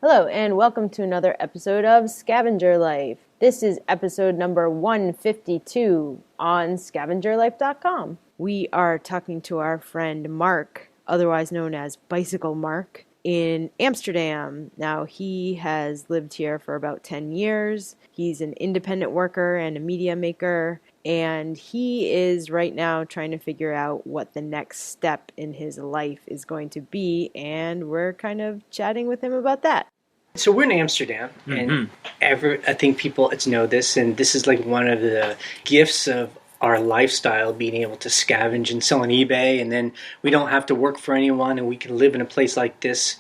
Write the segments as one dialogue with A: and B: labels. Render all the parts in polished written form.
A: Hello, and welcome to another episode of Scavenger Life. This is episode number 152 on scavengerlife.com. We are talking to our friend Mark, otherwise known as Bicycle Mark, in Amsterdam. Now, he has lived here for about 10 years. He's an independent worker and a media maker, and he is right now trying to figure out what the next step in his life is going to be, and we're kind of chatting with him about that.
B: So we're in Amsterdam, and I think people know this, and this is like one of the gifts of our lifestyle, being able to scavenge and sell on eBay, and then we don't have to work for anyone, and we can live in a place like this.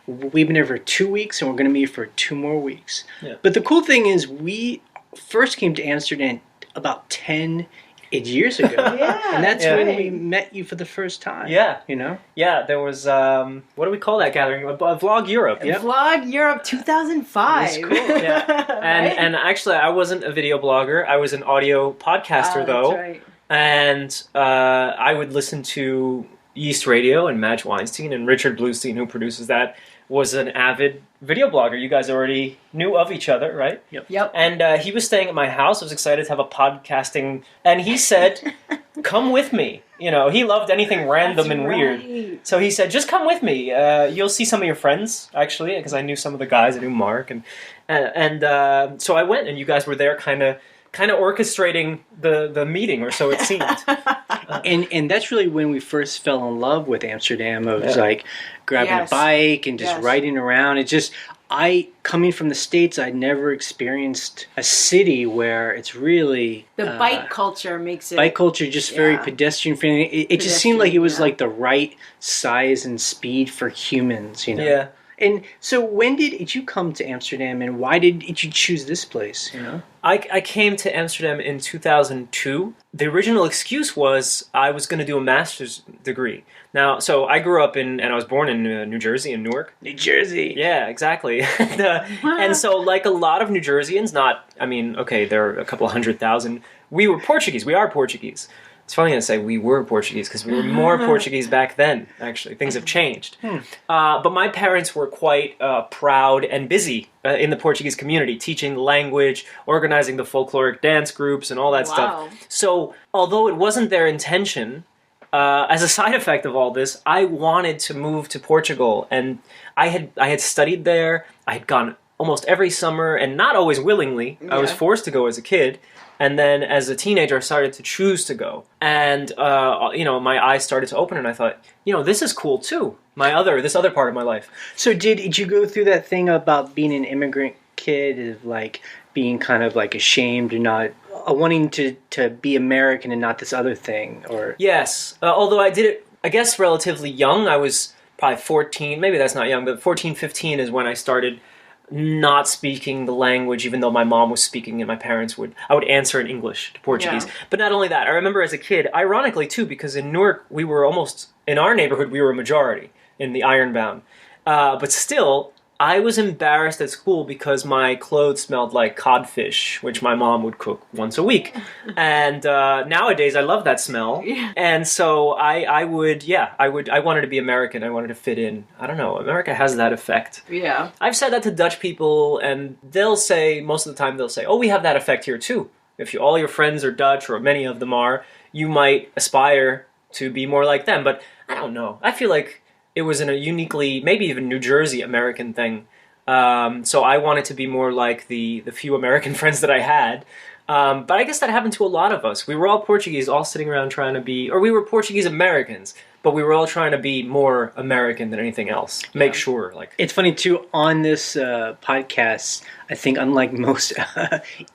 B: We've been here for 2 weeks, and we're going to be here for 2 more weeks. Yeah. But the cool thing is we first came to Amsterdam about 10 years ago. And that's when we met you for the first time.
C: Yeah.
B: You know?
C: Yeah, there was, what do we call that gathering? Vlog Europe.
A: Yep. Vlog Europe 2005.
B: That's cool.
C: Yeah. And actually, I wasn't a video blogger. I was an audio podcaster, though.
A: That's right.
C: And I would listen to Yeast Radio and Madge Weinstein, and Richard Bluestein, who produces that, was an avid video blogger. You guys already knew of each other, right?
A: Yep.
C: And he was staying at my house. I was excited to have a podcasting, and he said, "Come with me." You know, he loved anything random and weird. So he said, "Just come with me. You'll see some of your friends, actually," because I knew some of the guys. I knew Mark, and so I went, and you guys were there, kind of orchestrating the meeting, or so it seemed.
B: And that's really when we first fell in love with Amsterdam. It was like grabbing a bike and just riding around. It just, coming from the States, I'd never experienced a city where it's really...
A: The bike culture makes it...
B: Bike culture, just very pedestrian friendly. It just seemed like it was like the right size and speed for humans, you know?
C: Yeah.
B: And so when did you come to Amsterdam, and why did you choose this place, you know?
C: I came to Amsterdam in 2002. The original excuse was I was going to do a master's degree. Now, so I grew up and I was born in New Jersey, in Newark.
B: New Jersey.
C: Yeah, exactly. And so like a lot of New Jerseyans, there are a couple 100,000. We were Portuguese. We are Portuguese. It's funny to say we were Portuguese because we were more Portuguese back then, actually. Things have changed. But my parents were quite proud and busy in the Portuguese community, teaching the language, organizing the folkloric dance groups, and all that stuff. So although it wasn't their intention, as a side effect of all this, I wanted to move to Portugal. And I had studied there. I had gone almost every summer, and not always willingly. I was forced to go as a kid. And then as a teenager, I started to choose to go. And, my eyes started to open, and I thought, this is cool too. This other part of my life.
B: So did you go through that thing about being an immigrant kid, of like being kind of like ashamed or not, wanting to be American and not this other thing? Or
C: Yes. Although I did it, I guess, relatively young. I was probably 14. Maybe that's not young, but 14, 15 is when I started not speaking the language, even though my mom was speaking and I would answer in English to Portuguese. But not only that, I remember as a kid, ironically too, because in Newark, in our neighborhood, we were a majority in the Ironbound. But still, I was embarrassed at school because my clothes smelled like codfish, which my mom would cook once a week. And nowadays, I love that smell. And so I wanted to be American. I wanted to fit in. I don't know. America has that effect.
A: Yeah.
C: I've said that to Dutch people, and most of the time they'll say, "Oh, we have that effect here too. If all your friends are Dutch, or many of them are, you might aspire to be more like them." But I don't know. I feel like it was in a uniquely, maybe even New Jersey American thing. So I wanted to be more like the few American friends that I had. But I guess that happened to a lot of us. We were all Portuguese, all sitting around trying to be, or we were Portuguese Americans, but we were all trying to be more American than anything else. Make sure, like.
B: It's funny too, on this podcast, I think unlike most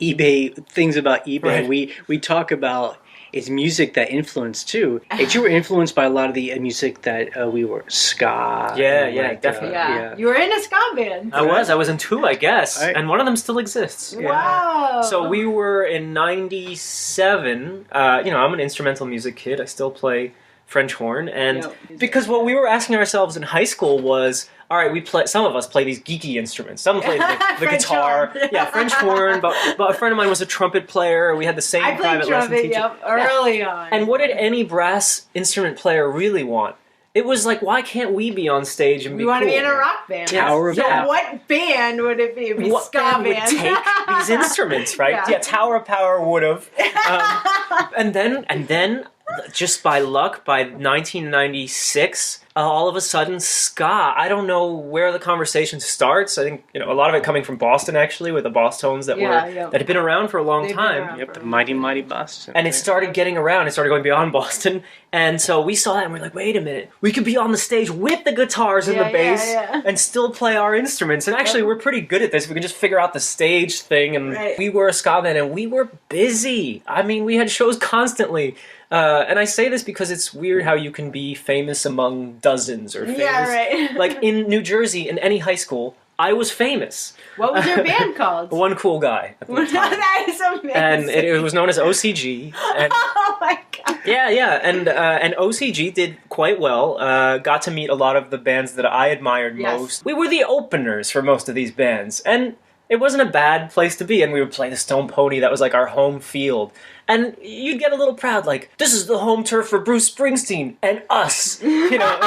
B: eBay things about eBay, we talk about it's music that influenced too. You were influenced by a lot of the music that we were ska.
C: Yeah, definitely.
A: You were in a ska band.
C: I was in 2, I guess, and one of them still exists.
A: Wow.
C: So we were in 97. I'm an instrumental music kid. I still play French horn, and because what we were asking ourselves in high school was, all right, some of us play these geeky instruments. Some played the guitar, French horn. But a friend of mine was a trumpet player. We had the same private lesson teacher.
A: Early on.
C: And what did any brass instrument player really want? it was like, why can't we be on stage and be
A: We want to
C: cool?
A: be in a rock band.
B: Tower of
A: So
B: Power.
A: what band would it be? It'd be
C: What
A: ska
C: band would
A: band.
C: take these instruments, right?
A: Yeah.
C: Yeah, Tower of Power would have. And then, just by luck, by 1996, all of a sudden, ska. I don't know where the conversation starts. I think a lot of it coming from Boston, actually, with the Boss Tones that had been around for a long
A: They've been
C: time.
A: around.
B: Yep, the mighty Boston.
C: And it started getting around. It started going beyond Boston. And so we saw that and we're like, wait a minute. We could be on the stage with the guitars and the bass and still play our instruments. And actually, we're pretty good at this. We can just figure out the stage thing. And we were a ska band and we were busy. I mean, we had shows constantly. And I say this because it's weird how you can be famous among dozens or famous.
A: Yeah, right.
C: Like in New Jersey, in any high school, I was famous.
A: What was your band called?
C: One cool guy. At the time.
A: That is amazing.
C: And it was known as OCG. And
A: oh my god.
C: yeah, and OCG did quite well. Got to meet a lot of the bands that I admired most. We were the openers for most of these bands, and it wasn't a bad place to be. And we would play the Stone Pony. That was like our home field. And you'd get a little proud, like, this is the home turf for Bruce Springsteen and us, you know.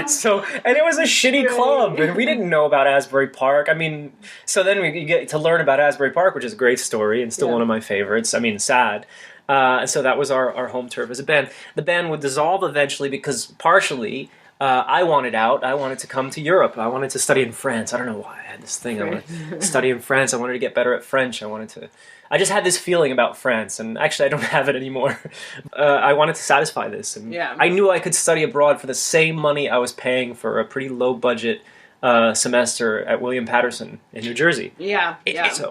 C: So, and it was a shitty club, and we didn't know about Asbury Park. I mean, so then you get to learn about Asbury Park, which is a great story and still one of my favorites. I mean, sad. And so that was our home turf as a band. The band would dissolve eventually because partially I wanted out. I wanted to come to Europe. I wanted to study in France. I don't know why I had this thing. I wanted to study in France. I wanted to get better at French. I just had this feeling about France, and actually I don't have it anymore. I wanted to satisfy this, and I knew I could study abroad for the same money I was paying for a pretty low-budget semester at William Patterson in New Jersey.
A: Yeah.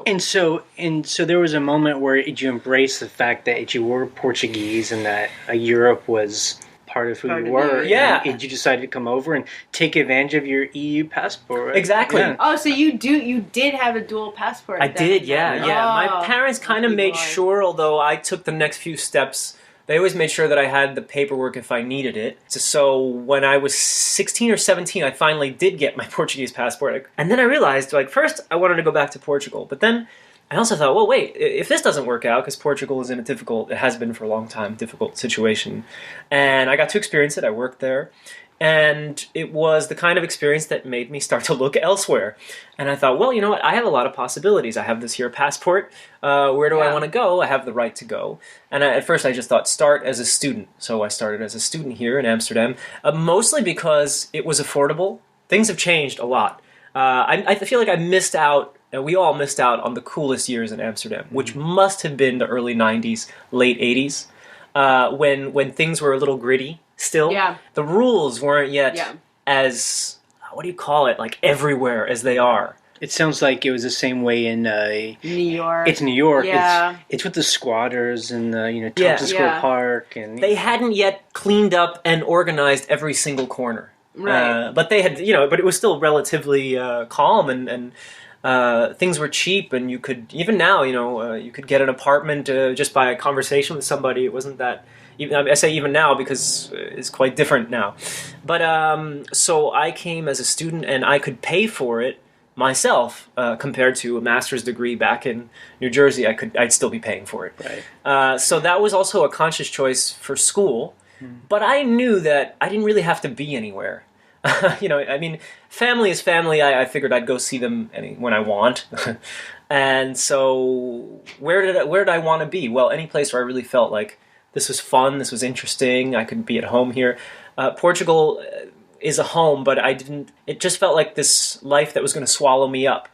B: And so there was a moment where you embraced the fact that you were Portuguese and that Europe was part of who you were.
C: Yeah.
B: And you decided to come over and take advantage of your EU passport, right?
C: Exactly.
B: Yeah.
A: Oh, so you did have a dual passport.
C: I did, yeah. My parents kind of made sure, although I took the next few steps, they always made sure that I had the paperwork if I needed it. So when I was 16 or 17, I finally did get my Portuguese passport. And then I realized, like, first I wanted to go back to Portugal, but then I also thought, well, wait, if this doesn't work out, because Portugal is in it has been for a long time, difficult situation. And I got to experience it. I worked there. And it was the kind of experience that made me start to look elsewhere. And I thought, well, you know what? I have a lot of possibilities. I have this here passport. Where do I want to go? I have the right to go. And at first I just thought, start as a student. So I started as a student here in Amsterdam, mostly because it was affordable. Things have changed a lot. I feel like I missed out. We all missed out on the coolest years in Amsterdam, which must have been the early 90s, late 80s, when things were a little gritty still.
A: Yeah.
C: The rules weren't yet as, what do you call it, like everywhere as they are.
B: It sounds like it was the same way in
A: New York.
B: It's New York.
A: Yeah.
B: It's with the squatters and the Thompson Square Park. And
C: they hadn't yet cleaned up and organized every single corner.
A: Right.
C: But they had, but it was still relatively calm and things were cheap, and you could, even now, you could get an apartment just by a conversation with somebody. It wasn't that, I say even now because it's quite different now. But so I came as a student, and I could pay for it myself compared to a master's degree back in New Jersey. I'd still be paying for it.
B: Right.
C: So that was also a conscious choice for school. But I knew that I didn't really have to be anywhere. I mean, family is family. I figured I'd go see them when I want. And so where did I want to be? Well, any place where I really felt like this was fun, this was interesting, I could be at home here. Portugal is a home, but it just felt like this life that was going to swallow me up.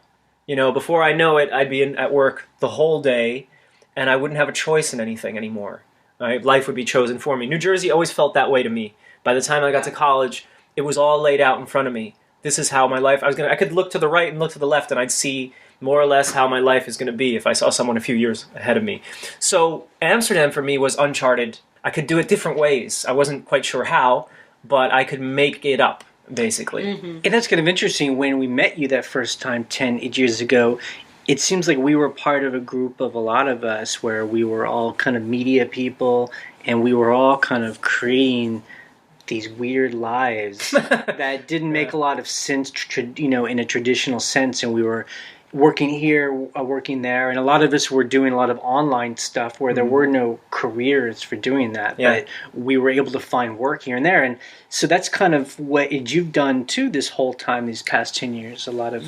C: Before I know it, I'd be at work the whole day, and I wouldn't have a choice in anything anymore. Right? Life would be chosen for me. New Jersey always felt that way to me. By the time I got to college, it was all laid out in front of me. This is how my life, I could look to the right and look to the left, and I'd see more or less how my life is going to be if I saw someone a few years ahead of me. So Amsterdam for me was uncharted. I could do it different ways. I wasn't quite sure how, but I could make it up, basically.
B: And that's kind of interesting. When we met you that first time 10 years ago, it seems like we were part of a group of a lot of us where we were all kind of media people, and we were all kind of creating these weird lives that didn't make a lot of sense, in a traditional sense, and we were working here, working there, and a lot of us were doing a lot of online stuff where there were no careers for doing that, but we were able to find work here and there. And so that's kind of what you've done too this whole time, these past 10 years, a lot of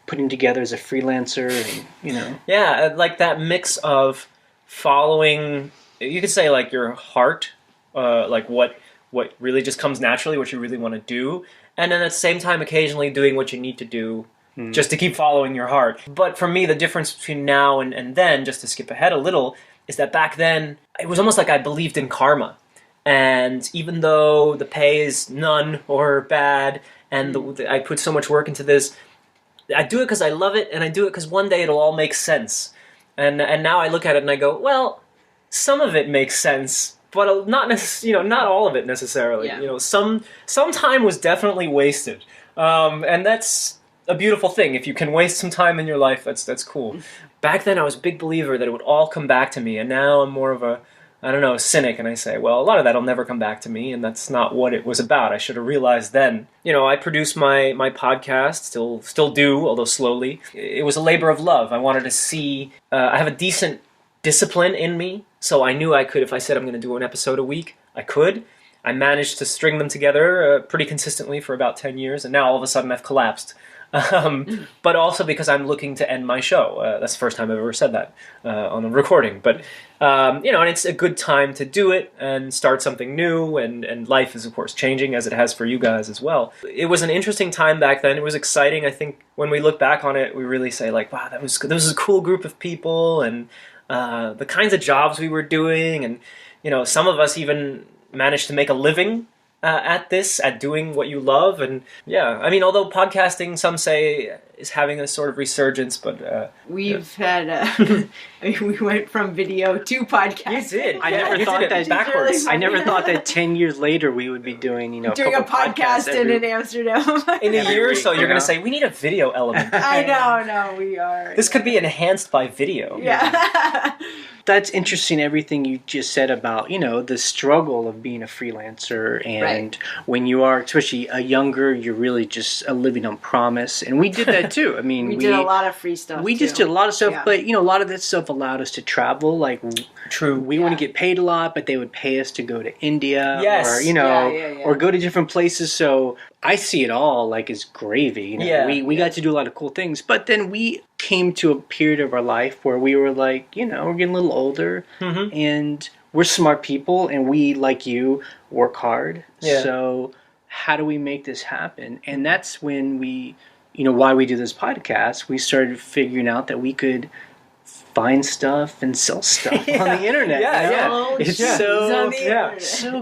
B: putting together as a freelancer and, you know.
C: Yeah, like that mix of following, you could say like your heart, like what really just comes naturally, what you really want to do, and then at the same time occasionally doing what you need to do just to keep following your heart. But for me, the difference between now and then, just to skip ahead a little, is that back then, it was almost like I believed in karma. And even though the pay is none or bad, and I put so much work into this, I do it because I love it, and I do it because one day it'll all make sense. And now I look at it and I go, well, some of it makes sense, but not not all of it necessarily.
A: Yeah.
C: You know, some time was definitely wasted, and that's a beautiful thing. If you can waste some time in your life, that's cool. Back then, I was a big believer that it would all come back to me, and now I'm more of a, I don't know, cynic, and I say, well, a lot of that'll never come back to me, and that's not what it was about. I should have realized then. You know, I produce my podcast, still do, although slowly. It was a labor of love. I wanted to see, I have a decent discipline in me, so I knew I could, if I said I'm going to do an episode a week, I could. I managed to string them together pretty consistently for about 10 years, and now all of a sudden I've collapsed. But also because I'm looking to end my show. That's the first time I've ever said that on a recording. But, and it's a good time to do it and start something new, and life is, of course, changing, as it has for you guys as well. It was an interesting time back then. It was exciting. I think when we look back on it, we really say, like, wow, that was a cool group of people, and the kinds of jobs we were doing, and, some of us even managed to make a living at doing what you love. And although podcasting, some say, is having a sort of resurgence, but
A: we've had we went from video to podcast.
C: You did.
B: I never thought that
C: backwards.
B: I never thought that 10 years later we would be doing
A: a podcast in Amsterdam.
C: In a year or so, you're going to say, we need a video element.
A: I know, no, we are.
C: This could be enhanced by video.
A: Yeah.
B: That's interesting, everything you just said about, the struggle of being a freelancer, and when you are, especially younger, you're really just living on promise. And we did that too. I mean,
A: we did a lot of free stuff.
B: We just did a lot of stuff, but, a lot of that stuff allowed us to travel. Like,
C: true,
B: we want to get paid a lot, but they would pay us to go to India
C: or,
B: or go to different places. So I see it all like as gravy. We got to do a lot of cool things, but then we came to a period of our life where we were like, we're getting a little older, and we're smart people, and we, like you, work hard.
C: Yeah.
B: So how do we make this happen? And that's when we, why we do this podcast, we started figuring out that we could find stuff and sell stuff on the internet. It's so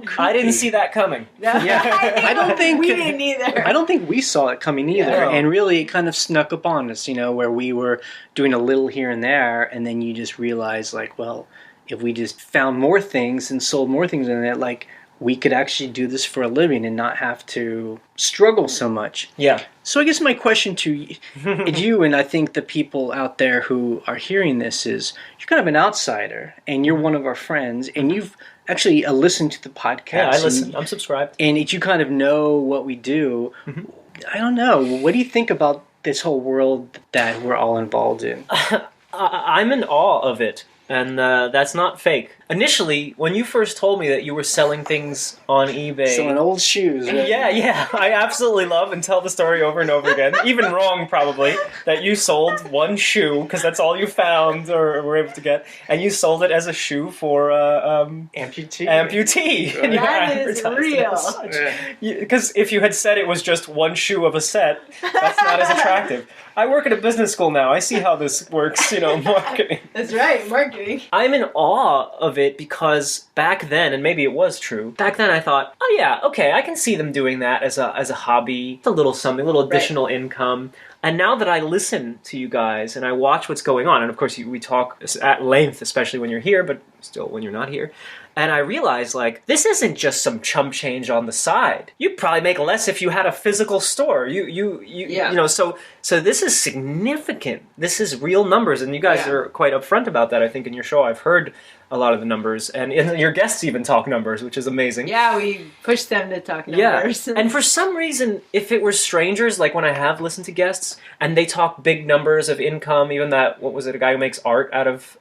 B: cool.
C: I didn't see that coming.
B: I don't think
A: we didn't either.
B: I don't think we saw it coming either.
C: Yeah.
B: And really, it kind of snuck up on us, where we were doing a little here and there, and then you just realize, like, well, if we just found more things and sold more things on it, like, we could actually do this for a living and not have to struggle so much.
C: Yeah.
B: So I guess my question to you, and I think the people out there who are hearing this, is you're kind of an outsider, and you're one of our friends, and you've actually listened to the podcast.
C: Yeah, I listen. I'm subscribed.
B: And you kind of know what we do. I don't know. What do you think about this whole world that we're all involved in?
C: I'm in awe of it. And that's not fake. Initially, when you first told me that you were selling things on eBay...
B: Selling old shoes. Right?
C: Yeah. I absolutely love and tell the story over and over again. Even wrong, probably, that you sold one shoe, because that's all you found or were able to get, and you sold it as a shoe for...
B: amputee.
C: Right.
A: That is real.
C: Because if you had said it was just one shoe of a set, that's not as attractive. I work at a business school now. I see how this works, marketing.
A: That's right, marketing.
C: I'm in awe of it because back then, and maybe it was true, back then I thought, oh yeah, okay, I can see them doing that as a hobby, a little something, a little additional income. And now that I listen to you guys and I watch what's going on, and of course we talk at length, especially when you're here, but still when you're not here, and I realize, like, this isn't just some chump change on the side. You'd probably make less if you had a physical store. So this is significant. This is real numbers, and you guys are quite upfront about that, I think, in your show. I've heard a lot of the numbers, and your guests even talk numbers, which is amazing.
A: Yeah, we push them to talk numbers.
C: Yeah, and for some reason, if it were strangers, like when I have listened to guests, and they talk big numbers of income, even that, what was it, a guy who makes art out of...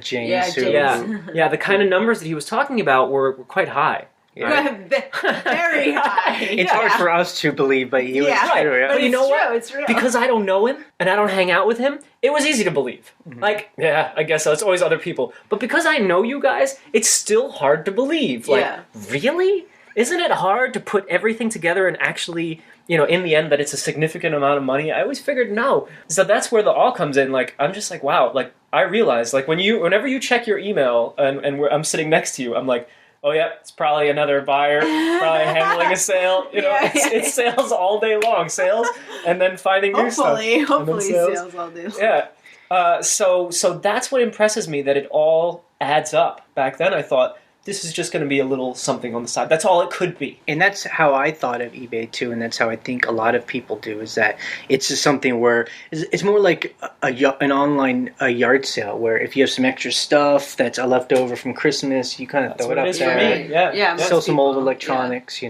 B: James.
C: Yeah, the kind of numbers that he was talking about were quite high.
A: Yeah. Very high.
B: It's hard for us to believe, but he was true. Yeah.
C: But you know what?
A: It's real.
C: Because I don't know him and I don't hang out with him, it was easy to believe. Mm-hmm. Like, yeah, I guess so. It's always other people. But because I know you guys, it's still hard to believe. Like, really? Isn't it hard to put everything together and actually, in the end, that it's a significant amount of money? I always figured no. So that's where the awe comes in. Like, I'm just like, wow. Like, I realize, like, whenever you check your email and I'm sitting next to you, I'm like, oh yeah, it's probably another buyer, probably handling a sale. It's sales all day long, sales, and then finding new stuff.
A: Hopefully sales all day long.
C: Yeah. So that's what impresses me, that it all adds up. Back then I thought, this is just going to be a little something on the side. That's all it could be.
B: And that's how I thought of eBay too, and that's how I think a lot of people do, is that it's just something where it's more like an online yard sale, where if you have some extra stuff that's a leftover from Christmas, you kind of throw it up there.
C: For me. Yeah.
B: Sell some old electronics,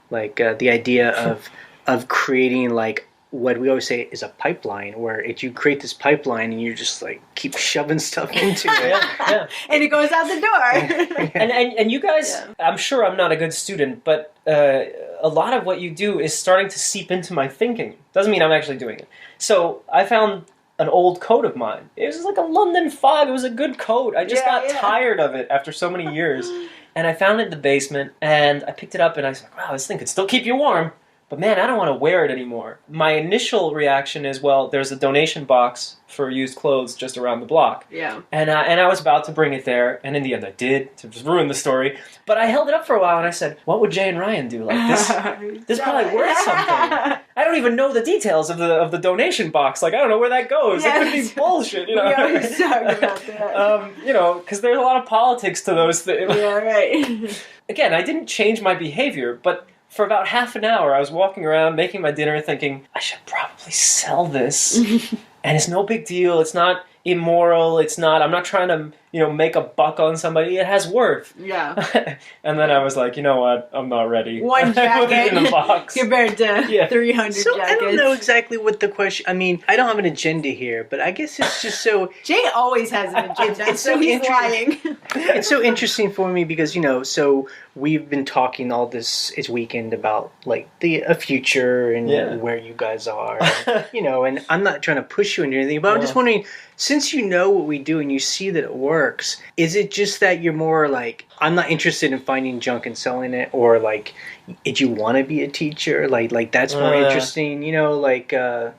B: like the idea of creating like what we always say is a pipeline, where you create this pipeline and you just like keep shoving stuff into it.
A: And it goes out the door.
C: and you guys, I'm sure I'm not a good student, but a lot of what you do is starting to seep into my thinking. Doesn't mean I'm actually doing it. So I found an old coat of mine. It was like a London fog. It was a good coat. I just got tired of it after so many years. And I found it in the basement, and I picked it up, and I was like, wow, this thing could still keep you warm. But man, I don't want to wear it anymore. My initial reaction is, well, there's a donation box for used clothes just around the block.
A: Yeah.
C: And I was about to bring it there, and in the end I did, to just ruin the story. But I held it up for a while, and I said, what would Jay and Ryan do? Like, this is probably worth something. I don't even know the details of the donation box. Like, I don't know where that goes. It could be bullshit,
A: We always talk about that.
C: Because there's a lot of politics to those things.
A: Yeah, right.
C: Again, I didn't change my behavior, but for about half an hour, I was walking around making my dinner thinking, I should probably sell this. And it's no big deal. It's not immoral. I'm not trying to, make a buck on somebody. It has worth.
A: Yeah.
C: And then I was like, you know what? I'm not ready.
A: One jacket
C: in a box.
A: compared to 300
B: so
A: jackets.
B: I don't know exactly what the question... I mean, I don't have an agenda here, but I guess it's just so...
A: Jay always has an agenda, so he's lying.
B: It's so interesting for me because, so we've been talking all this weekend about, like, a future and where you guys are. And I'm not trying to push you into anything, but I'm just wondering, since you know what we do and you see that it works, is it just that you're more like, I'm not interested in finding junk and selling it, or like, did you want to be a teacher? Like that's more interesting,
C: I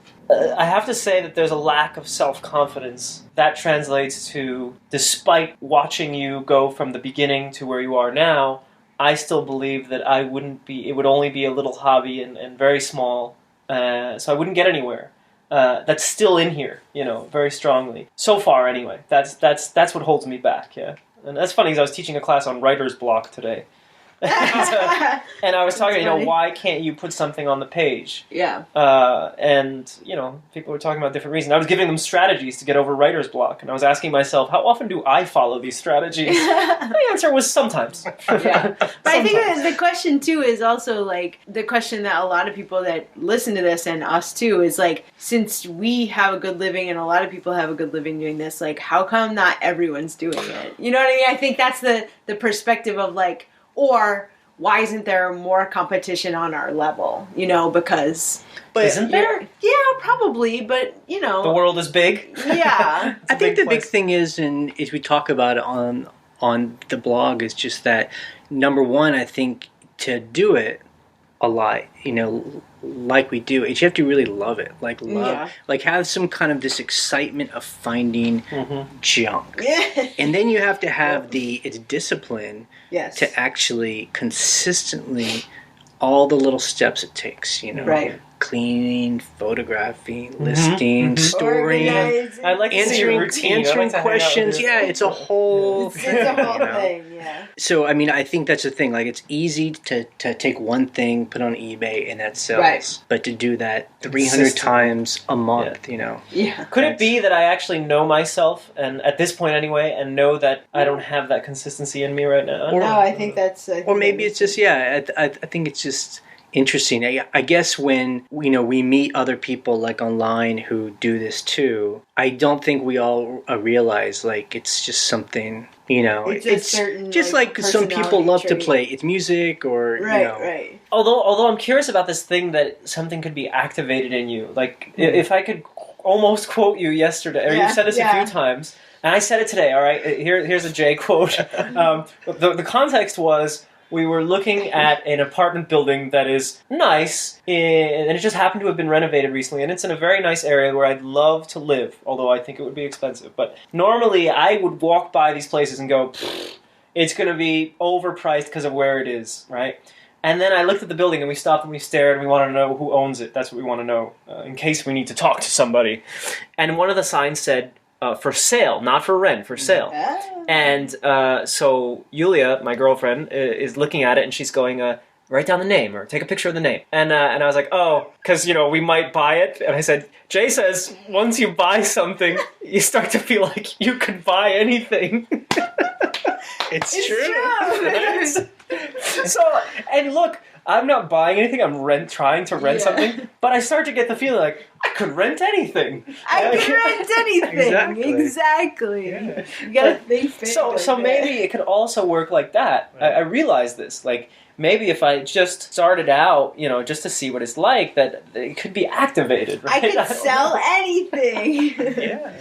C: have to say that there's a lack of self-confidence. That translates to, despite watching you go from the beginning to where you are now, I still believe that it would only be a little hobby and very small, so I wouldn't get anywhere. That's still in here, very strongly. So far, anyway. That's what holds me back, yeah. And that's funny, because I was teaching a class on writer's block today. And I was talking, why can't you put something on the page?
A: Yeah.
C: And, people were talking about different reasons. I was giving them strategies to get over writer's block, and I was asking myself, how often do I follow these strategies? The answer was sometimes.
A: Yeah. But I think that the question, too, is also, like, the question that a lot of people that listen to this, and us, too, is, like, since we have a good living and a lot of people have a good living doing this, like, how come not everyone's doing it? You know what I mean? I think that's the perspective of, like, or why isn't there more competition on our level? Because...
C: But isn't there?
A: Yeah, probably, but,
C: The world is big.
A: Yeah.
B: I think the big thing is, and as we talk about it on the blog, is just that, number one, I think to do it a lot, like we do, you have to really love it. Like have some kind of this excitement of finding junk. And then you have to have it's discipline to actually consistently, all the little steps it takes,
A: Right.
B: cleaning, photographing, listing, storing,
A: Organizing.
C: I like to see your routine. I like
B: answering
C: to hang out
B: questions.
C: with you.
B: Yeah, it's a whole
A: It's
B: thing.
A: a whole
B: you know?
A: thing, yeah.
B: So, I mean, I think that's the thing. Like, it's easy to take one thing, put on eBay, and that sells.
A: Right.
B: But to do that 300
C: Consistent.
B: times a month, you know.
A: Yeah.
C: Could it be that I actually know myself, and at this point anyway, and know that I don't have that consistency in me right now?
A: No, I think that's...
B: Or maybe it's just, I think it's just interesting. I guess when, we meet other people, like, online who do this too, I don't think we all realize, like, it's just something,
A: It's certain,
B: just like some people love to
A: personality
B: play. It's music or,
A: Right.
C: Although I'm curious about this thing that something could be activated in you. Like, if I could almost quote you yesterday, or you've said this a few times, and I said it today, all right? Here's a Jay quote. The context was, we were looking at an apartment building that is nice, and it just happened to have been renovated recently, and it's in a very nice area where I'd love to live, although I think it would be expensive. But normally, I would walk by these places and go, it's going to be overpriced because of where it is, right? And then I looked at the building, and we stopped and we stared, and we wanted to know who owns it. That's what we want to know, in case we need to talk to somebody. And one of the signs said, for sale, not for rent, for sale.
A: Oh.
C: And so Yulia, my girlfriend, is looking at it, and she's going, write down the name, or take a picture of the name. And I was like, oh, because, we might buy it. And I said, Jay says, once you buy something, you start to feel like you could buy anything.
B: It's
A: true.
C: So, and look, I'm not buying anything. I'm trying to rent something, but I start to get the feeling like I could rent anything.
A: I can rent anything. Exactly.
B: Yeah.
A: You gotta think big.
C: So maybe it could also work like that.
B: Right.
C: I realize this. Like, maybe if I just started out, just to see what it's like, that it could be activated. Right?
A: I could sell anything.
B: Yeah.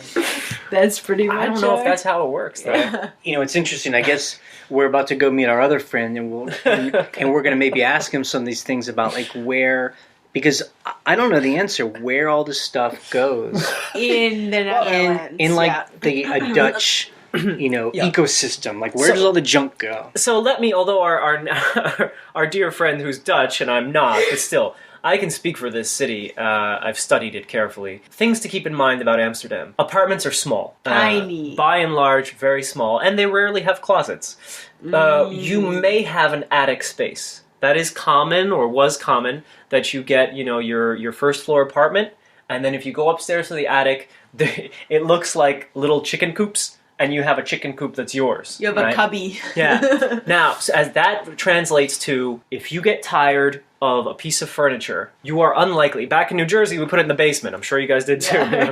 A: That's pretty much
C: I don't know if that's how it works, though.
A: Yeah.
B: It's interesting. I guess we're about to go meet our other friend, and we're going to maybe ask him some of these things about, like, where, because I don't know the answer, where all this stuff goes
A: In the Netherlands.
B: in like the Dutch ecosystem. Like, where does all the junk go?
C: So let me, although our dear friend who's Dutch, and I'm not, but still, I can speak for this city. I've studied it carefully. Things to keep in mind about Amsterdam. Apartments are small.
A: Tiny.
C: By and large, very small, and they rarely have closets. You may have an attic space. That is common, or was common, that you get, your first floor apartment, and then if you go upstairs to the attic, it looks like little chicken coops, and you have a chicken coop that's yours.
A: You have
C: right?
A: a cubby.
C: Yeah. Now, so as that translates to, if you get tired of a piece of furniture, you are unlikely, back in New Jersey, we put it in the basement. I'm sure you guys did too.
A: Yeah,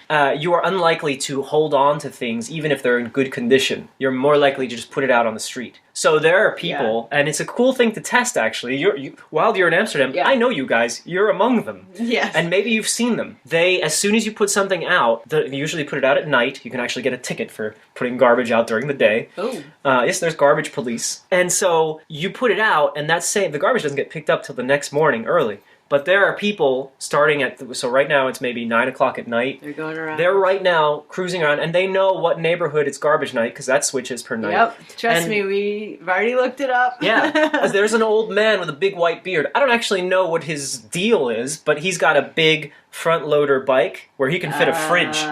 A: right.
C: You are unlikely to hold on to things, even if they're in good condition. You're more likely to just put it out on the street. So there are people, and it's a cool thing to test, actually. While you're in Amsterdam, I know you guys. You're among them.
A: Yes.
C: And maybe you've seen them. As soon as you put something out, they usually put it out at night. You can actually get a ticket for putting garbage out during the day.
A: Oh.
C: Yes, there's garbage police. And so you put it out, and the garbage doesn't get picked up till the next morning early. But there are people starting so right now it's maybe 9 o'clock at night.
A: They're going around.
C: They're right now cruising around, and they know what neighborhood it's garbage night, because that switches per night.
A: Yep. Trust me, we've already looked it up.
C: Yeah. There's an old man with a big white beard. I don't actually know what his deal is, but he's got a big front loader bike where he can fit a fridge.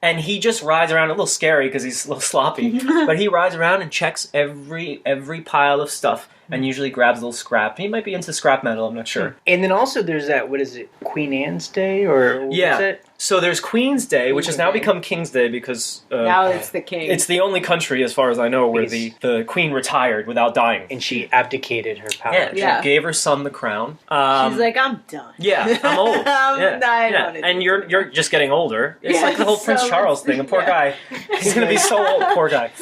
C: And he just rides around, a little scary because he's a little sloppy, but he rides around and checks every pile of stuff and usually grabs a little scrap. He might be into scrap metal, I'm not sure.
B: And then also there's that, what is it, Queen Anne's Day? Or what's it?
C: So there's Queen's Day, which has now become King's Day because...
A: now it's the king.
C: It's the only country, as far as I know, where the Queen retired without dying.
B: And she abdicated her power.
C: Yeah, she gave her son the crown.
A: She's like, I'm done.
C: Yeah, I'm old. And
A: you're
C: you're just getting older. It's like the whole Prince Charles thing. The poor guy. He's going to be so old, poor guy.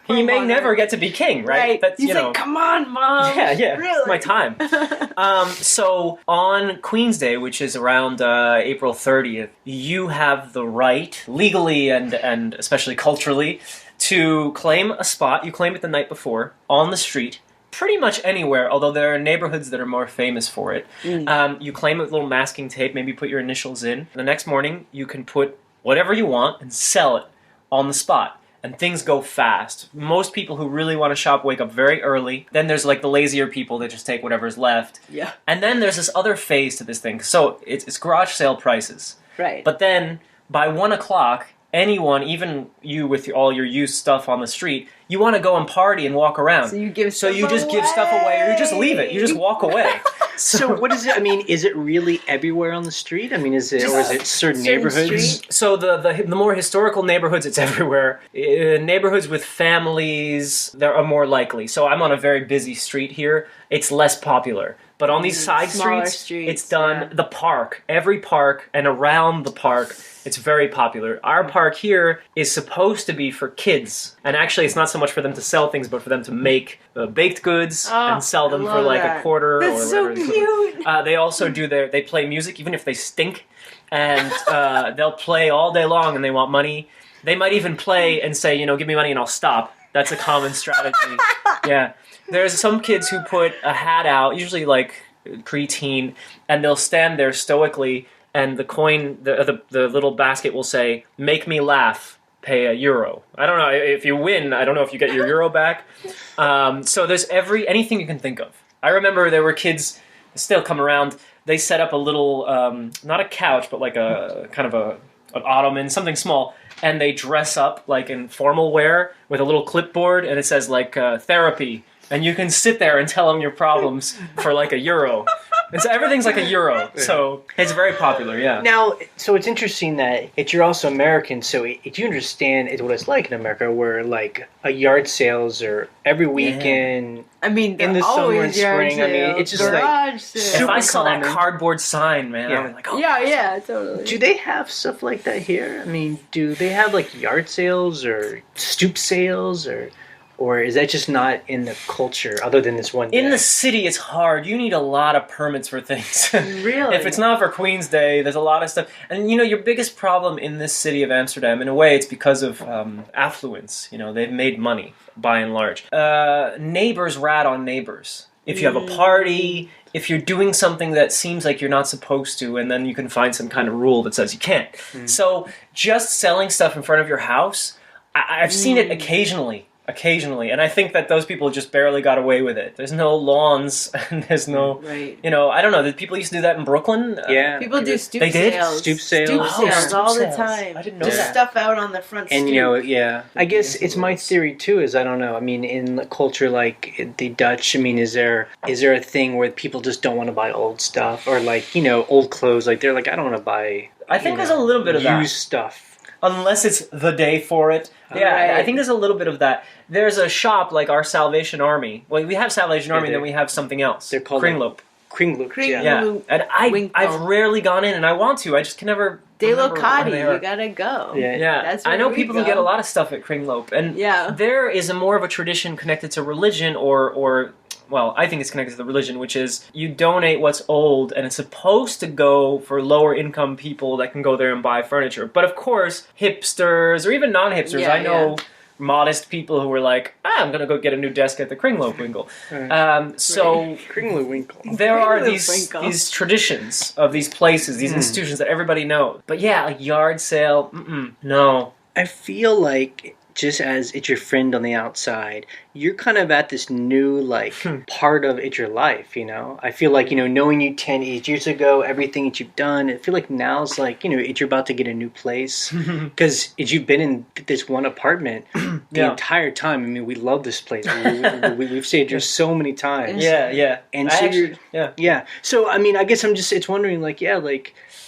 C: He may never get to be king, right? That's,
A: He's like, come on, Mom.
C: Yeah,
A: really?
C: It's my time. So on Queen's Day, which is around April 30th, you have the right, legally and especially culturally, to claim a spot. You claim it the night before on the street. Pretty much anywhere, although there are neighborhoods that are more famous for it. You claim it with a little masking tape, maybe put your initials in. The next morning, you can put whatever you want and sell it on the spot. and things go fast. Most people who really want to shop wake up very early. Then there's like the lazier people that just take whatever's left.
A: Yeah.
C: And then there's this other phase to this thing. So it's garage sale prices.
A: Right.
C: But then by 1 o'clock, anyone, even you with all your used stuff on the street, you want to go and party and walk around.
A: So you give
C: So you just give stuff away, or you just leave it. You just walk away.
B: So what is it? I mean, is it really everywhere on the street? I mean, is it, or is it certain neighborhoods?
A: streets?
C: So the more historical neighborhoods, it's everywhere. Neighborhoods with families, they are more likely. So I'm on a very busy street here. It's less popular. But on these side
A: Smaller
C: streets, it's done. The park, every park, and around the park, it's very popular. Our park here is supposed to be for kids. And actually, it's not so much for them to sell things, but for them to make baked goods and sell them for like a quarter or whatever.
A: That's so cute.
C: They also they play music, even if they stink. And they'll play all day long and they want money. They might even play and say, give me money and I'll stop. That's a common strategy. Yeah. There's some kids who put a hat out, usually like preteen, and they'll stand there stoically, and the coin, the little basket will say, "Make me laugh, pay €1." I don't know if you win. I don't know if you get your euro back. So there's anything you can think of. I remember there were kids still come around. They set up a little, not a couch, but like a kind of an ottoman, something small. And they dress up like in formal wear with a little clipboard, and it says like therapy. And you can sit there and tell them your problems for like €1. And so everything's like €1. So it's very popular, yeah.
B: Now, so it's interesting that you're also American, so you understand what it's like in America, where like a yard sales are every weekend.
A: I mean,
B: in the summer and spring. I mean, it's just like
A: sale.
C: If I saw that
B: common.
C: cardboard sign, man, I was like, oh.
A: Yeah, totally.
B: Do they have stuff like that here? I mean, do they have like yard sales or stoop sales or is that just not in the culture other than this one day?
C: In the city, it's hard. You need a lot of permits for things.
A: Really?
C: If it's not for Queen's Day, there's a lot of stuff. And, your biggest problem in this city of Amsterdam, in a way, it's because of affluence. They've made money, by and large. Neighbors rat on neighbors. If you have a party, if you're doing something that seems like you're not supposed to, and then you can find some kind of rule that says you can't. So just selling stuff in front of your house, I've seen it occasionally, and I think that those people just barely got away with it. There's no lawns, and there's no, I don't know. Did people used to do that in Brooklyn?
B: Yeah.
A: People do stoop
C: They did?
A: sales.
B: Stoop sales.
A: Stoop sales all the
C: sales.
A: time.
C: I didn't know
A: Just
C: that.
A: stuff out on the front
B: And
A: stoop.
B: I guess it's my theory too. Is I don't know. I mean, in the culture like the Dutch, I mean, is there a thing where people just don't want to buy old stuff or like old clothes? Like they're like, I don't want to buy.
C: I think there's a little bit of that.
B: used stuff.
C: Unless it's the day for it. Yeah,
A: Right.
C: I think there's a little bit of that. There's a shop like our Salvation Army. Well, we have Salvation Army, and then we have something else.
B: They're called
C: Kringloop.
B: Kringloop. Yeah.
C: Yeah, and I've rarely gone in, and I want to. I just can never.
A: De
C: remember
A: Locati,
C: where they are.
A: you gotta go.
C: Yeah,
A: That's
C: I
A: where
C: know
A: we
C: people who
A: go.
C: get a lot of stuff at Kringloop, and there is more of a tradition connected to religion, or well, I think it's connected to the religion, which is you donate what's old, and it's supposed to go for lower income people that can go there and buy furniture. But of course, hipsters or even non-hipsters, I know modest people who were like, I'm going to go get a new desk at the Kringloop Winkle. So
B: Kringloop Winkle.
C: there are these traditions of these places, these institutions that everybody knows. But yeah, a yard sale, no.
B: I feel like just as it's your friend on the outside, you're kind of at this new part of it's your life, I feel like, knowing you 10 years ago, everything that you've done, I feel like now it's like, you're about to get a new place. Because you've been in this one apartment the entire time. I mean, we love this place. We've stayed here so many times.
C: Yeah.
B: And so
C: yeah.
B: So, I mean, I guess it's wondering,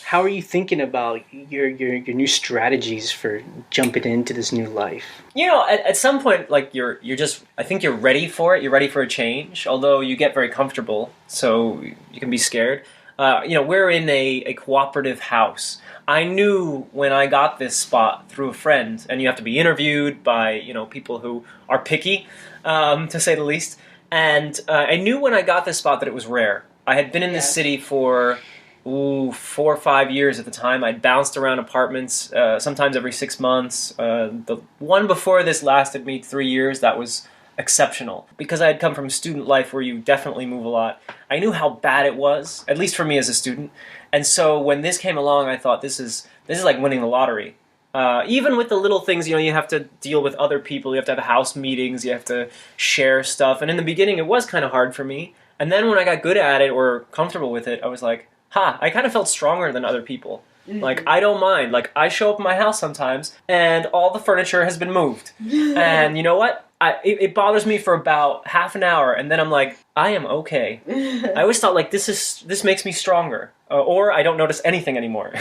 B: how are you thinking about your new strategies for jumping into this new life?
C: At some point, you're just, I think you're ready for it. You're ready for a change, although you get very comfortable, so you can be scared. We're in a cooperative house. I knew when I got this spot through a friend, and you have to be interviewed by, people who are picky, to say the least. And I knew when I got this spot that it was rare. I had been in this city for 4 or 5 years at the time. I'd bounced around apartments sometimes every 6 months. The one before this lasted me 3 years. That was exceptional because I had come from student life where you definitely move a lot. I knew how bad it was, at least for me as a student. And so when this came along, I thought this is like winning the lottery. Even with the little things, you have to deal with other people. You have to have house meetings. You have to share stuff. And in the beginning, it was kind of hard for me. And then when I got good at it or comfortable with it, I was like, I kind of felt stronger than other people. Mm-hmm. Like, I don't mind. Like, I show up at my house sometimes, and all the furniture has been moved. And you know what? It bothers me for about half an hour, and then I'm like, I am okay. I always thought, like, this makes me stronger. Or I don't notice anything anymore.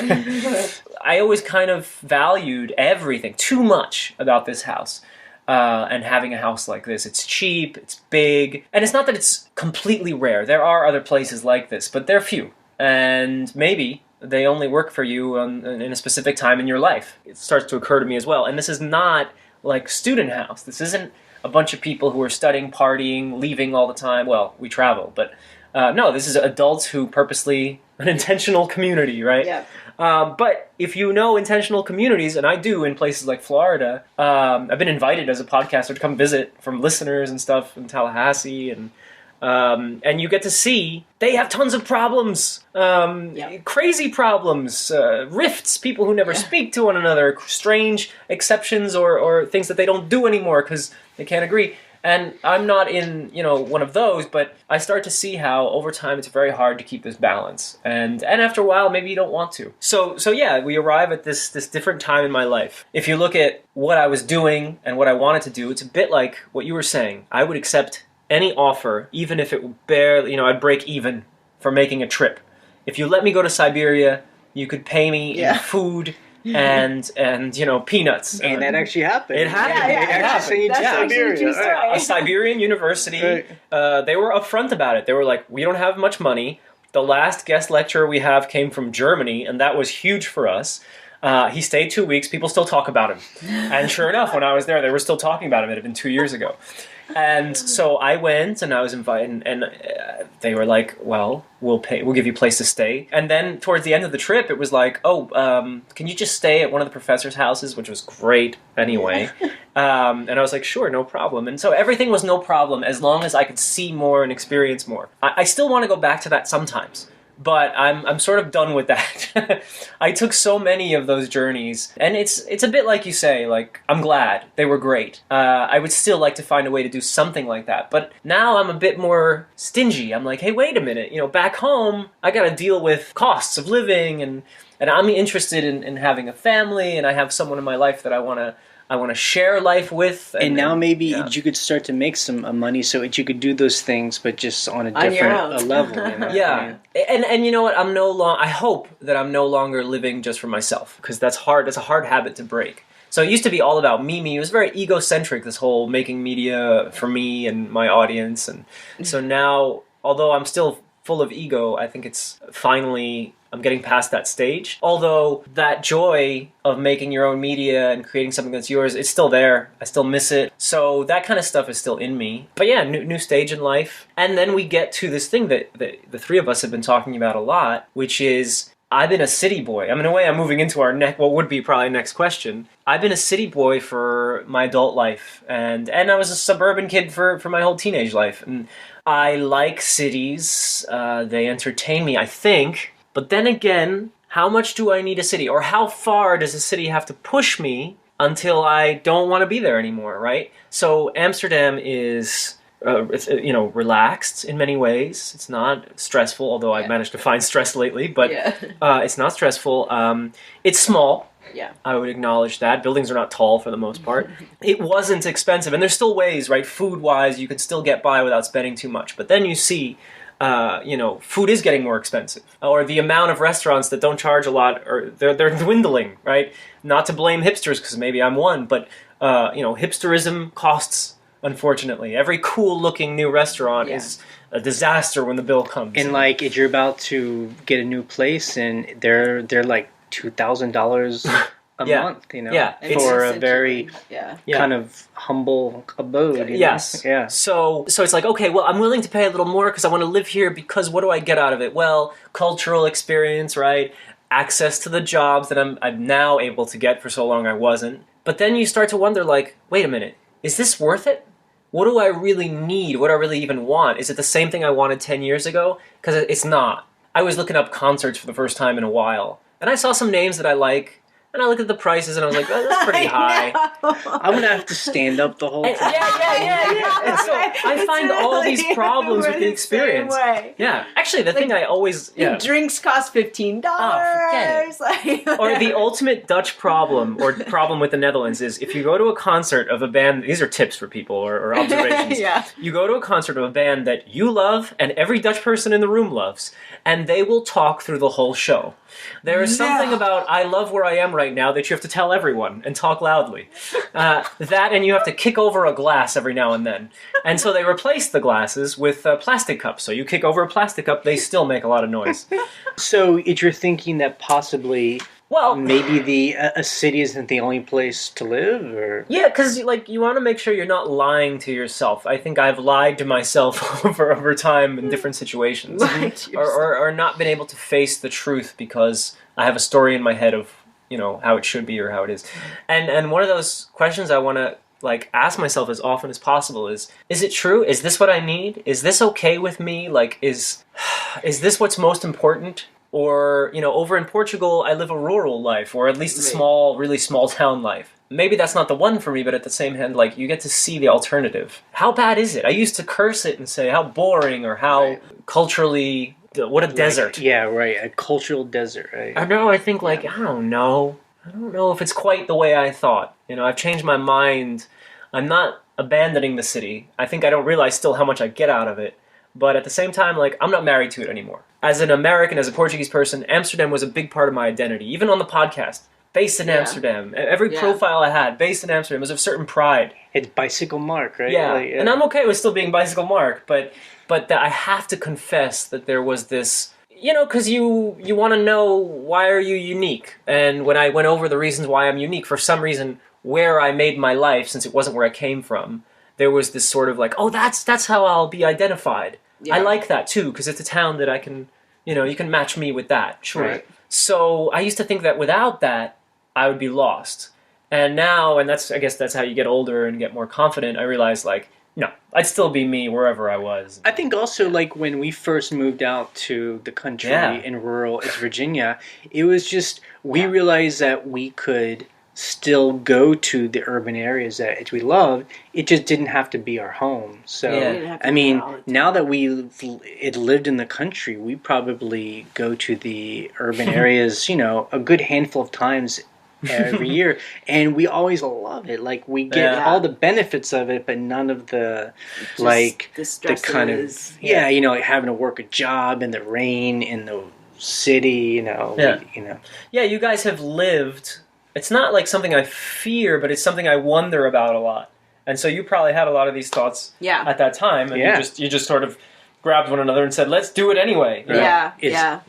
C: I always kind of valued everything too much about this house. And having a house like this, it's cheap, it's big, and it's not that it's completely rare. There are other places like this, but they're few. And maybe they only work for you in a specific time in your life. It starts to occur to me as well. And this is not like student house. This isn't a bunch of people who are studying, partying, leaving all the time. Well, we travel, but no, this is adults who purposely, an intentional community, right?
A: Yeah.
C: But if you know intentional communities, and I do in places like Florida, I've been invited as a podcaster to come visit from listeners and stuff in Tallahassee, and you get to see they have tons of problems, crazy problems, rifts, people who never speak to one another, strange exceptions or things that they don't do anymore because they can't agree. And I'm not in, one of those, but I start to see how over time it's very hard to keep this balance. And after a while, maybe you don't want to. So yeah, we arrive at this different time in my life. If you look at what I was doing and what I wanted to do, it's a bit like what you were saying. I would accept any offer, even if it would barely, I'd break even for making a trip. If you let me go to Siberia, you could pay me in food and peanuts.
B: And that actually happened.
C: It happened.
A: Yeah,
C: it happened.
A: That's actually a true story.
C: A Siberian university. Right. They were upfront about it. They were like, we don't have much money. The last guest lecturer we have came from Germany, and that was huge for us. He stayed 2 weeks. People still talk about him. And sure enough, when I was there, they were still talking about him. It had been 2 years ago. And so I went, and I was invited, and they were like, well, we'll give you a place to stay. And then towards the end of the trip, it was like, can you just stay at one of the professors' houses, which was great anyway. And I was like, sure, no problem. And so everything was no problem as long as I could see more and experience more. I still want to go back to that sometimes. But I'm sort of done with that. I took so many of those journeys, and it's a bit like you say, like, I'm glad. They were great. I would still like to find a way to do something like that. But now I'm a bit more stingy. I'm like, hey, wait a minute. Back home, I got to deal with costs of living, and I'm interested in having a family, and I have someone in my life that I want to share life with.
B: And now maybe you could start to make some money so that you could do those things, but just on a different level.
C: Yeah. And you know what? I hope that I'm no longer living just for myself, because that's hard. That's a hard habit to break. So it used to be all about me. It was very egocentric, this whole making media for me and my audience. And so now, although I'm still full of ego, I think it's finally, I'm getting past that stage. Although that joy of making your own media and creating something that's yours, it's still there. I still miss it. So that kind of stuff is still in me. But yeah, new stage in life. And then we get to this thing that the three of us have been talking about a lot, which is I've been a city boy. I mean, in a way, I'm moving into what would be probably next question. I've been a city boy for my adult life. And I was a suburban kid for my whole teenage life. And I like cities. They entertain me, I think. But then again, how much do I need a city? Or how far does a city have to push me until I don't want to be there anymore, right? So Amsterdam is, relaxed in many ways. It's not stressful, although I've managed to find stress lately. But it's not stressful. It's small. Yeah, I would acknowledge that. Buildings are not tall for the most part. It wasn't expensive. And there's still ways, right? Food-wise, you can still get by without spending too much. But then you see food is getting more expensive, or the amount of restaurants that don't charge a lot, or they're dwindling, right? Not to blame hipsters, because maybe I'm one, but hipsterism costs. Unfortunately, every cool-looking new restaurant is a disaster when the bill comes.
B: And like, if you're about to get a new place, and they're like $2,000 a month, for a very kind of humble abode.
C: Yes.
B: Yeah.
C: So it's like, okay, well, I'm willing to pay a little more because I want to live here, because what do I get out of it? Well, cultural experience, right? Access to the jobs that I'm now able to get. For so long I wasn't. But then you start to wonder, like, wait a minute, is this worth it? What do I really need? What do I really even want? Is it the same thing I wanted 10 years ago? Because it's not. I was looking up concerts for the first time in a while, and I saw some names that I like. And I looked at the prices and I was like, oh, that's pretty high.
B: I'm going to have to stand up the whole time.
C: Yeah. And so I find all these problems with the experience.
A: Way.
C: Yeah. Actually, the thing I always... Yeah.
A: Drinks cost $15.
C: Oh, forget it. Or the ultimate Dutch problem, or problem with the Netherlands, is if you go to a concert of a band... These are tips for people, or observations.
A: Yeah.
C: You go to a concert of a band that you love and every Dutch person in the room loves, and they will talk through the whole show. There is something about I love where I am right now that you have to tell everyone and talk loudly. That, and you have to kick over a glass every now and then. And so they replace the glasses with plastic cups. So you kick over a plastic cup, they still make a lot of noise.
B: So if you're thinking that possibly...
C: Well,
B: maybe a city isn't the only place to live, or
C: yeah, because like you want to make sure you're not lying to yourself. I think I've lied to myself over time in different situations, or not been able to face the truth because I have a story in my head of how it should be or how it is. And one of those questions I want to like ask myself as often as possible is it true? Is this what I need? Is this okay with me? Like is this what's most important? Or, over in Portugal, I live a rural life, or at least a small, really small town life. Maybe that's not the one for me, but at the same hand, like, you get to see the alternative. How bad is it? I used to curse it and say how boring or how culturally, what a desert.
B: Yeah, right, a cultural desert, right?
C: I know, I think, like, I don't know if it's quite the way I thought. I've changed my mind. I'm not abandoning the city. I think I don't realize still how much I get out of it. But at the same time, like, I'm not married to it anymore. As an American, as a Portuguese person, Amsterdam was a big part of my identity. Even on the podcast, based in Amsterdam. Every profile I had, based in Amsterdam, was of certain pride.
B: It's Bicycle Mark, right?
C: Yeah, and I'm okay with still being Bicycle Mark, but I have to confess that there was this... because you want to know, why are you unique? And when I went over the reasons why I'm unique, for some reason, where I made my life, since it wasn't where I came from, there was this sort of like, oh, that's how I'll be identified. Yeah. I like that too, because it's a town that I can, you can match me with that, sure. Right. So I used to think that without that, I would be lost. And now, and I guess that's how you get older and get more confident, I realized like, no, I'd still be me wherever I was.
B: I think also like when we first moved out to the country in rural Virginia, it was just, we realized that we could still go to the urban areas that we love. It just didn't have to be our home. So I mean, now that we lived in the country, we probably go to the urban areas, a good handful of times every year, and we always love it. Like we get all the benefits of it, but none of the the kind of having to work a job in the rain in the city.
C: You guys have lived. It's not like something I fear, but it's something I wonder about a lot. And so you probably had a lot of these thoughts at that time, and you just sort of grabbed one another and said, "Let's do it anyway."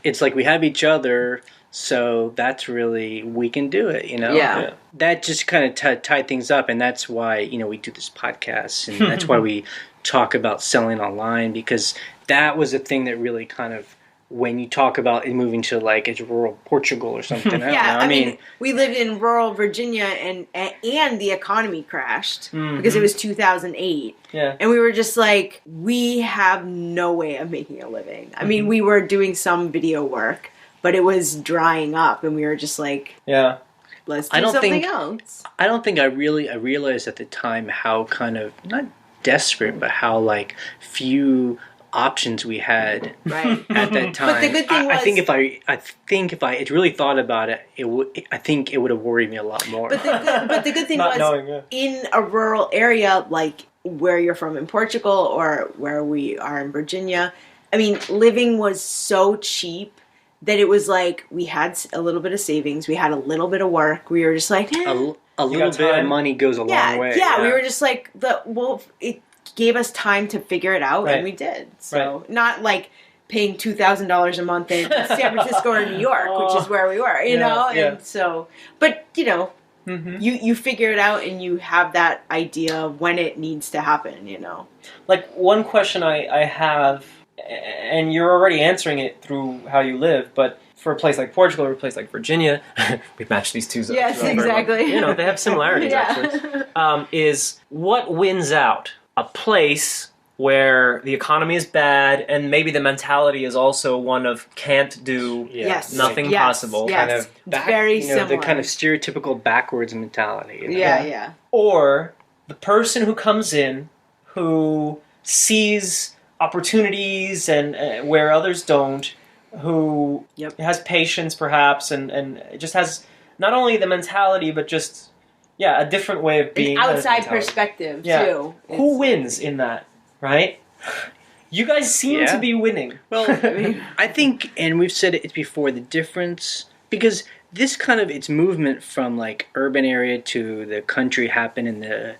B: It's like we have each other, so that's really, we can do it. That just kind of tied things up, and that's why we do this podcast, and that's why we talk about selling online, because that was a thing that really kind of, when you talk about moving to like a rural Portugal or something. I mean,
A: we lived in rural Virginia and the economy crashed because it was 2008. Yeah. And we were just like, we have no way of making a living. I mean, we were doing some video work, but it was drying up, and we were just like, let's do something else.
B: I don't think I realized at the time how kind of, not desperate, but how like few options we had at that time.
A: But the good thing was,
B: I think if I really thought about it, I think it would have worried me a lot more.
A: But the good thing was, in a rural area like where you're from in Portugal or where we are in Virginia, I mean, living was so cheap that it was like we had a little bit of savings, we had a little bit of work, we were just like,
B: a little bit of money goes a long way.
A: Yeah, we were just like, it gave us time to figure it out, and we did. So not like paying $2,000 a month in San Francisco or New York, which is where we were, you know. And so, but you figure it out, and you have that idea of when it needs to happen.
C: Like one question I have, and you're already answering it through how you live, but for a place like Portugal or a place like Virginia, we match these two.
A: Yes, exactly.
C: Well. They have similarities actually. Is what wins out? A place where the economy is bad, and maybe the mentality is also one of can't do,
A: Yes.
C: nothing
A: Yes.
C: possible.
A: Yes.
B: Kind of
A: It's very
B: the
A: similar.
B: kind of stereotypical backwards mentality.
A: Yeah.
C: Or the person who comes in who sees opportunities and where others don't, who has patience perhaps and just has not only the mentality but just a different way of being.
A: An outside perspective too.
C: Who wins in that, right? You guys seem to be winning.
B: Well, I think, and we've said it before, the difference, because this kind of, its movement from like urban area to the country happened in the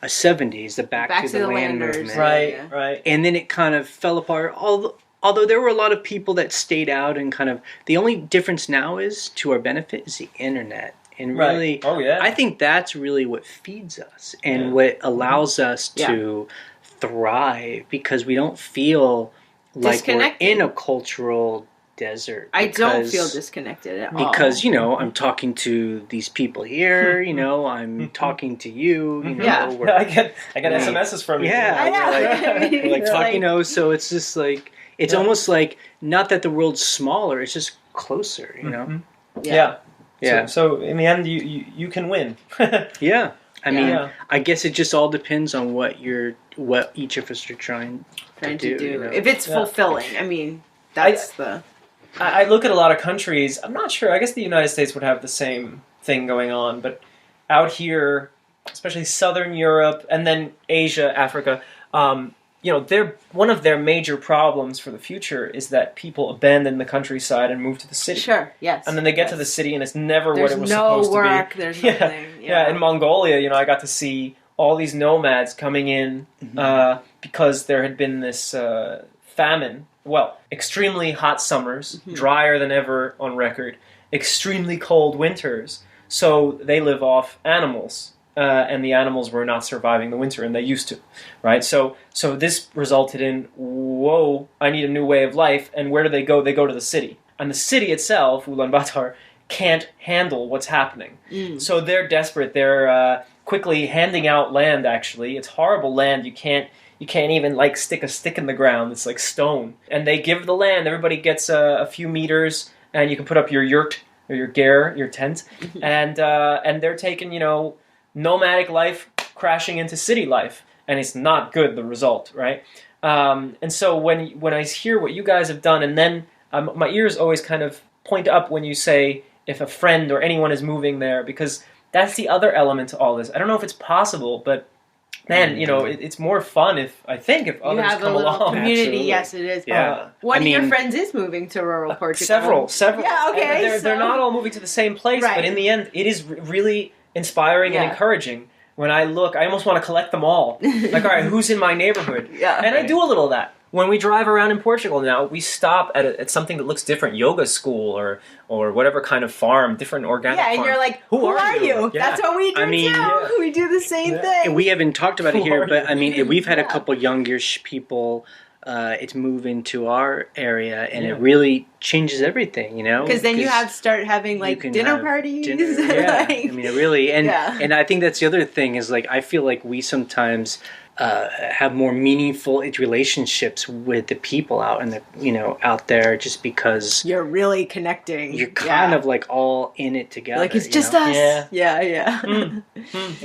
B: 70s, the back to the land
A: landers.
B: movement.
C: Right.
B: And then it kind of fell apart. Although there were a lot of people that stayed out, and kind of, the only difference now is, to our benefit, is the internet. And really, I think that's really what feeds us and what allows us to thrive, because we don't feel like we're in a cultural desert.
A: I don't feel disconnected at all.
B: Because, I'm talking to these people here, I'm talking to you,
C: I get SMSs from you.
B: We're like talking, so it's just like, it's almost like, not that the world's smaller, it's just closer,
C: So in the end, you can win.
B: I mean, I guess it just all depends on what each of us are trying to do.
A: If it's fulfilling, I mean, that's
C: I look at a lot of countries. I'm not sure. I guess the United States would have the same thing going on, but out here, especially Southern Europe and then Asia, Africa, one of their major problems for the future is that people abandon the countryside and move to the city.
A: Sure, yes.
C: And then they get to the city and it's never
A: what
C: it was supposed to be.
A: There's nothing.
C: In Mongolia, I got to see all these nomads coming in because there had been this famine. Well, extremely hot summers, drier than ever on record, extremely cold winters. So they live off animals. And the animals were not surviving the winter, and they used to, right? So this resulted in, whoa, I need a new way of life, and where do they go? They go to the city. And the city itself, Ulaanbaatar, can't handle what's happening. So they're desperate. They're quickly handing out land, actually. It's horrible land. You can't even, stick a stick in the ground. It's like stone. And they give the land. Everybody gets a few meters, and you can put up your yurt, or your ger, your tent. And they're taking, nomadic life crashing into city life, and it's not good, the result, right? And so when I hear what you guys have done, and then my ears always kind of point up when you say if a friend or anyone is moving there, because that's the other element to all this. I don't know if it's possible, but man, it's more fun if others come along.
A: Community.
B: Absolutely.
A: Yes, it is.
B: Yeah.
A: One of your friends is moving to rural Portugal.
C: Several.
A: Yeah, okay.
C: And they're not all moving to the same place, but in the end, it is really inspiring and encouraging. When I look, I almost want to collect them all. Like, all right, who's in my neighborhood? And I do a little of that. When we drive around in Portugal now, we stop at something that looks different, yoga school or whatever kind of farm, different organic farm.
A: Yeah, and you're like, who are you?
C: Yeah.
A: That's what we do too. We do the same thing.
B: And we haven't talked about it here, but I mean, we've had a couple youngish people it's moving to our area, and it really changes everything,
A: Because then you have to start having dinner parties.
B: I mean, it really, and I think that's the other thing is I feel like we sometimes have more meaningful relationships with the people out in the out there, just because
A: you're really connecting.
B: You're kind of all in it together.
A: It's just us. Yeah.
C: And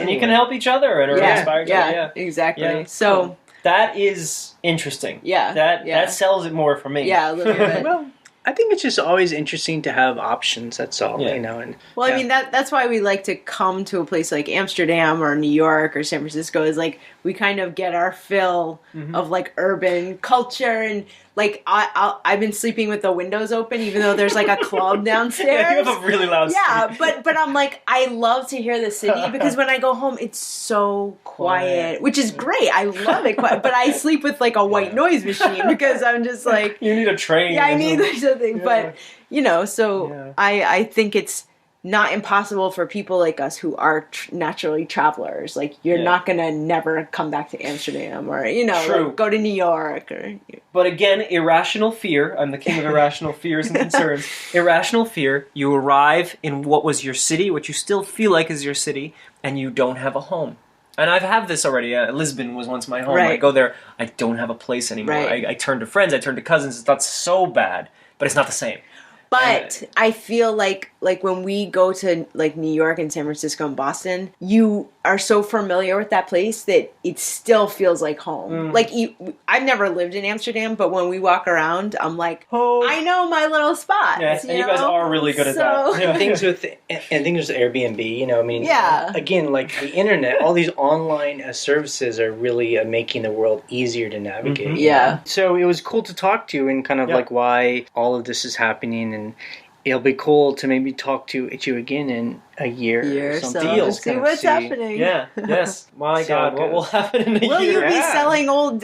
C: you can help each other and inspire each other. Yeah,
A: exactly.
C: Yeah.
A: So
C: that is interesting.
A: Yeah.
C: That sells it more for me.
A: Yeah, a little bit.
B: Well, I think it's just always interesting to have options. That's all, And
A: I mean that's why we like to come to a place like Amsterdam or New York or San Francisco. Is we kind of get our fill of urban culture, and I've been sleeping with the windows open, even though there's a club downstairs.
C: You have a really loud street.
A: Yeah, but I'm I love to hear the city, because when I go home it's so quiet, which is great. I love it quiet, but I sleep with a white noise machine, because I'm just
C: you need a train.
A: Yeah, I need something, but I think it's not impossible for people like us who are naturally travelers. You're not gonna never come back to Amsterdam or go to New York or.
C: But again, irrational fear. I'm the king of irrational fears and concerns. Irrational fear. You arrive in what was your city, what you still feel like is your city, and you don't have a home. And I've had this already. Lisbon was once my home.
A: Right.
C: I go there, I don't have a place anymore.
A: Right.
C: I turn to friends, I turn to cousins. It's not so bad, but it's not the same.
A: But I feel like when we go to like New York and San Francisco and Boston, you are so familiar with that place that it still feels like home. Like I've never lived in Amsterdam, but when we walk around, I'm like, I know my little spots.
C: Yeah, and you guys are really good at that.
B: And things with Airbnb, you know, I mean,
A: Yeah.
B: again, like the internet, all these online services are really making the world easier to navigate.
C: Mhm.
A: Yeah.
B: So it was cool to talk to you and kind of like why all of this is happening, and it'll be cool to maybe talk to you again in a year or something.
C: Deal.
A: See what's happening.
C: Yeah, yes. My
B: So
C: God, what
B: good.
C: will happen in a
A: Will
C: year?
A: you be selling old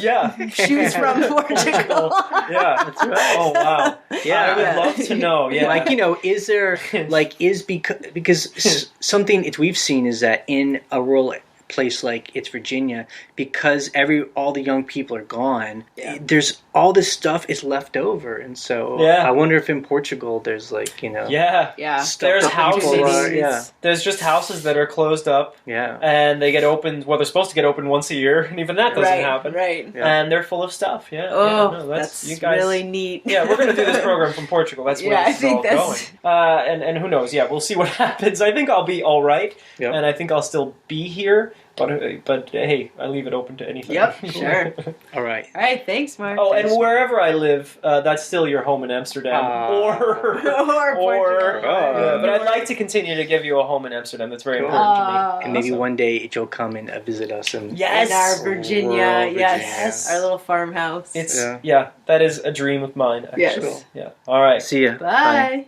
C: Yeah.
A: shoes from Portugal?
C: Yeah, that's right. Oh, wow.
B: Yeah.
C: I would love to know. Yeah.
B: Like, you know, is there, like, because something we've seen is that in a rural place like it's Virginia, because all the young people are gone, there's all this stuff is left over, and so I wonder if in Portugal there's like, you know,
A: Yeah.
B: stuff
C: There's
B: that people
C: houses. There's just houses that are closed up, and they get opened. Well, they're supposed to get opened once a year, and even that doesn't happen.
A: Right.
C: And they're full of stuff. Yeah.
A: Oh,
C: no,
A: that's
C: you guys,
A: really neat.
C: Yeah, we're going to do this program from Portugal. That's where
A: I
C: this is
A: think
C: all
A: that's
C: going. And who knows? Yeah, we'll see what happens. I think I'll be all right, and I think I'll still be here. But hey, I leave it open to anything.
A: Yep, sure.
B: All right.
A: All right, thanks, Mark.
C: Oh, and wherever I live, that's still your home in Amsterdam, or
A: Portugal.
C: but I'd like to continue to give you a home in Amsterdam. That's very important to me.
B: And maybe one day you'll come and visit us. And
C: Yes,
A: in our Virginia,
B: Yes.
A: our little farmhouse.
C: It's that is a dream of mine. Actually.
A: Yes.
C: Yeah. All right.
B: See ya.
A: Bye.